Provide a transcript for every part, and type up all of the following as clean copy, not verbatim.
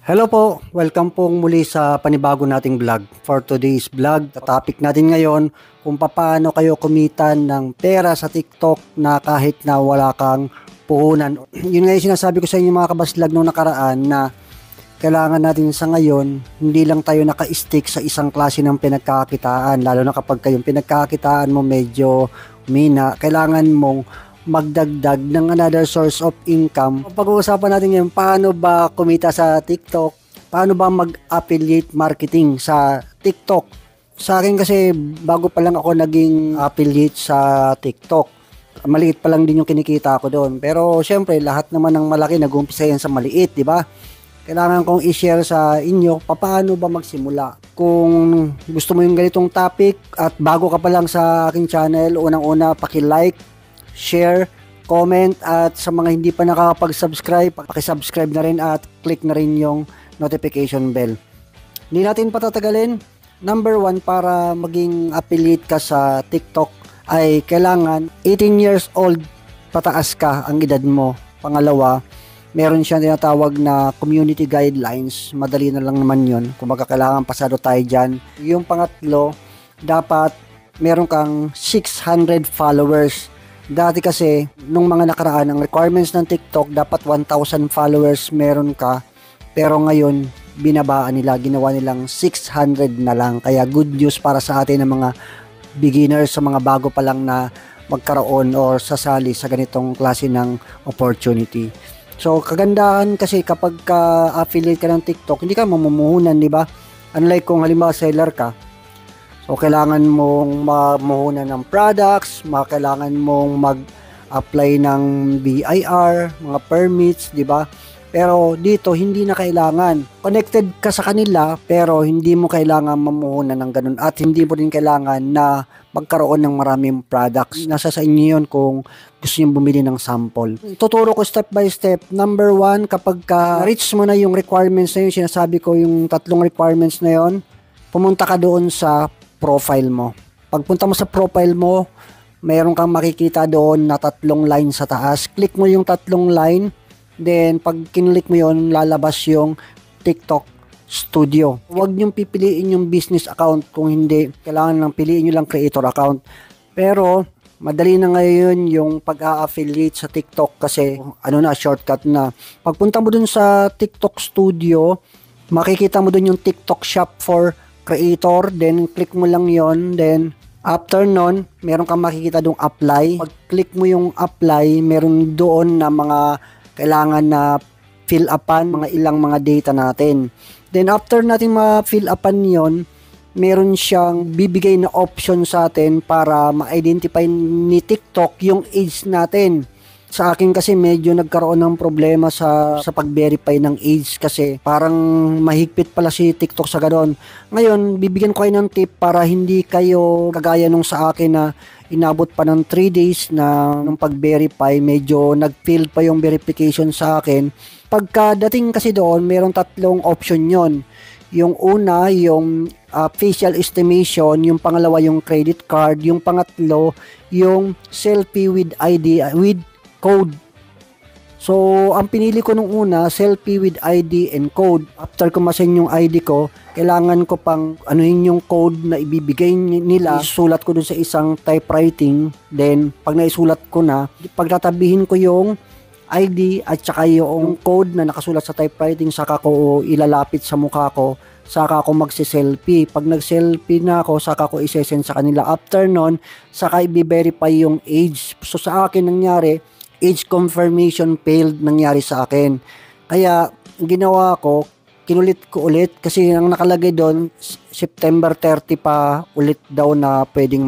Hello po, welcome pong muli sa panibago nating vlog. For today's vlog, topic natin ngayon kung paano kayo kumita ng pera sa TikTok na kahit na wala kang puhunan. Yun nga yung sinasabi ko sa inyo mga kabaslag nung nakaraan na kailangan natin sa ngayon, hindi lang tayo naka-stick sa isang klase ng pinagkakakitaan, lalo na kapag kayong pinagkakakitaan mo medyo mina, kailangan mong magdagdag ng another source of income. Pag-uusapan natin ngayon, paano ba kumita sa TikTok? Paano ba mag-affiliate marketing sa TikTok? Sa akin kasi, bago pa lang ako naging affiliate sa TikTok, maliit pa lang din yung kinikita ko doon. Pero syempre, lahat naman ng malaki nag-uumpisa yan sa maliit, di ba? Kailangan kong i-share sa inyo paano ba magsimula. Kung gusto mo yung ganitong topic at bago ka pa lang sa aking channel, unang-una paki-like, share, comment, at sa mga hindi pa nakakapag-subscribe, paki-subscribe na rin at click na rin yung notification bell. Hindi natin patatagalin. Number 1, para maging affiliate ka sa TikTok ay kailangan 18 years old pataas ka ang edad mo. Pangalawa, meron siyang tinatawag na community guidelines. Madali na lang naman yun. Kung kailangan pasado tayo dyan. Yung pangatlo, dapat meron kang 600 followers. Dati kasi, nung mga nakaraan, ang requirements ng TikTok, dapat 1,000 followers meron ka. Pero ngayon, binabaan nila, ginawa nilang 600 na lang. Kaya good news para sa atin ng mga beginners, sa mga bago pa lang na magkaroon or sasali sa ganitong klase ng opportunity. So, kagandahan kasi kapag ka-affiliate ka ng TikTok, hindi ka mamumuhunan, di ba? Unlike kung halimbawa seller ka, so, kailangan mong mamuhunan ng products, kailangan mong mag-apply ng BIR, mga permits, di ba? Pero dito, hindi na kailangan. Connected ka sa kanila, pero hindi mo kailangan mamuhunan ng ganun. At hindi mo rin kailangan na magkaroon ng maraming products. Nasa sa inyo yun kung gusto nyo bumili ng sample. Tuturo ko step by step. Number 1, kapag reach mo na yung requirements na yun, sinasabi ko yung 3 requirements na yun, pumunta ka doon sa profile mo. Pagpunta mo sa profile mo, mayroon kang makikita doon na 3 line sa taas. Click mo yung 3 line, then pag kinlik mo yon, lalabas yung TikTok Studio. Huwag niyong pipiliin yung business account kung hindi. Kailangan lang piliin niyo lang creator account. Pero madali na ngayon yung pag-a-affiliate sa TikTok kasi shortcut na. Pagpunta mo dun sa TikTok Studio, makikita mo dun yung TikTok Shop for Creator, then click mo lang yon, then after nun, meron kang makikita doong apply. Pag click mo yung apply, meron doon na mga kailangan na fill upan, mga ilang mga data natin. Then after natin ma-fill upan yon, meron siyang bibigay na option sa atin para ma-identify ni TikTok yung age natin. Sa akin kasi medyo nagkaroon ng problema sa pag-verify ng age kasi parang mahigpit pala si TikTok sa ganoon. Ngayon, bibigyan ko kayo ng tip para hindi kayo kagaya nung sa akin na inabot pa ng 3 days na nung pag-verify, medyo nag-fail pa yung verification sa akin. Pagkadating kasi doon, meron 3 option yon. Yung una, yung facial estimation, yung pangalawa, yung credit card, yung pangatlo, yung selfie with ID, with code. So, ang pinili ko nung una, selfie with ID and code. After ko ma-send yung ID ko, kailangan ko pang anuhin yung code na ibibigay nila. Isulat ko dun sa isang typewriting. Then, pag naisulat ko na, pagtatabihin ko yung ID at saka yung code na nakasulat sa typewriting, saka ko ilalapit sa mukha ko, saka ko magsi-selfie. Pag nag-selfie na ako, saka ko isesend sa kanila. After nun, saka i-verify yung age. So, sa akin nangyari, age confirmation failed nangyari sa akin. Kaya, ginawa ko, kinulit ko ulit kasi ang nakalagay doon, September 30 pa ulit daw na pwedeng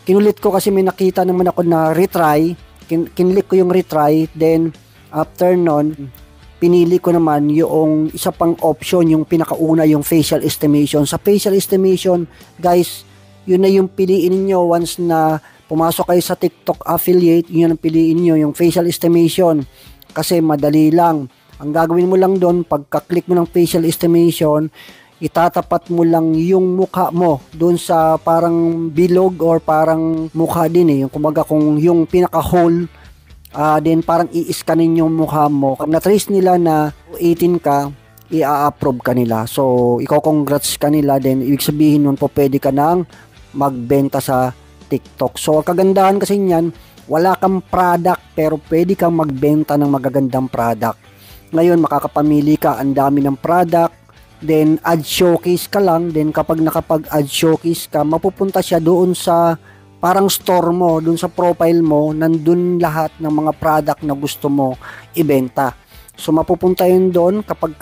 Kinulit ko kasi may nakita naman ako na retry. Kinlik ko yung retry. Then, after nun, pinili ko naman yung isa pang option, yung pinakauna, yung facial estimation. Sa facial estimation, guys, yun na yung piliin niyo once na pumasok kayo sa TikTok affiliate, yun ang piliin nyo, yung facial estimation. Kasi madali lang. Ang gagawin mo lang doon, pagka-click mo ng facial estimation, itatapat mo lang yung mukha mo doon sa parang bilog or parang mukha din Yung kumbaga kung yung pinaka-hole, then parang i-scanin yung mukha mo. Pag na-trace nila na 18 ka, i-approve ka nila. So, iko-congrats ka nila, then ibig sabihin nun po pwede ka nang magbenta sa TikTok. So, ang kagandahan kasi niyan, wala kang product pero pwede kang magbenta ng magagandang product. Ngayon, makakapamili ka, ang dami ng product, then ad showcase ka lang, then kapag nakapag-ad showcase ka, mapupunta siya doon sa parang store mo, doon sa profile mo, nandun lahat ng mga product na gusto mo ibenta. So, mapupunta yun doon kapag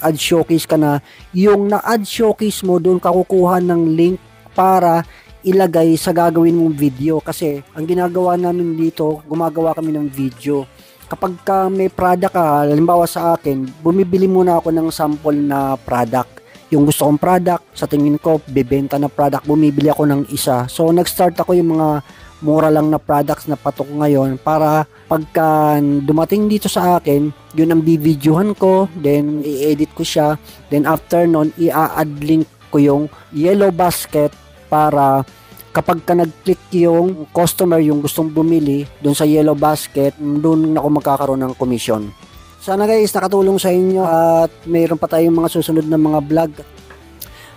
ad showcase ka na, yung na-ad showcase mo, doon ka kukuha ng link para ilagay sa gagawin mong video. Kasi, ang ginagawa namin dito, gumagawa kami ng video. Kapag ka may product ka, halimbawa sa akin, bumibili muna ako ng sample na product. Yung gusto kong product, sa tingin ko, bibenta na product, bumibili ako ng isa. So, nag-start ako yung mga mura lang na products na patok ngayon para pagka dumating dito sa akin, yun ang bibidyohan ko, then i-edit ko siya, then after nun, i-add link ko yung yellow basket para kapag ka nag-click yung customer yung gustong bumili dun sa yellow basket, dun ako magkakaroon ng commission. Sana guys, nakatulong sa inyo at mayroon pa tayong mga susunod na mga vlog.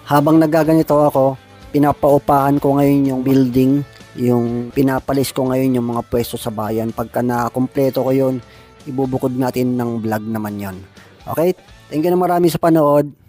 Habang nagaganito ako, pinapaupahan ko ngayon yung building, yung pinapalis ko ngayon yung mga pwesto sa bayan. Pagka na-kompleto ko yun, ibubukod natin ng vlog naman yon. Okay? Thank you na marami sa panood.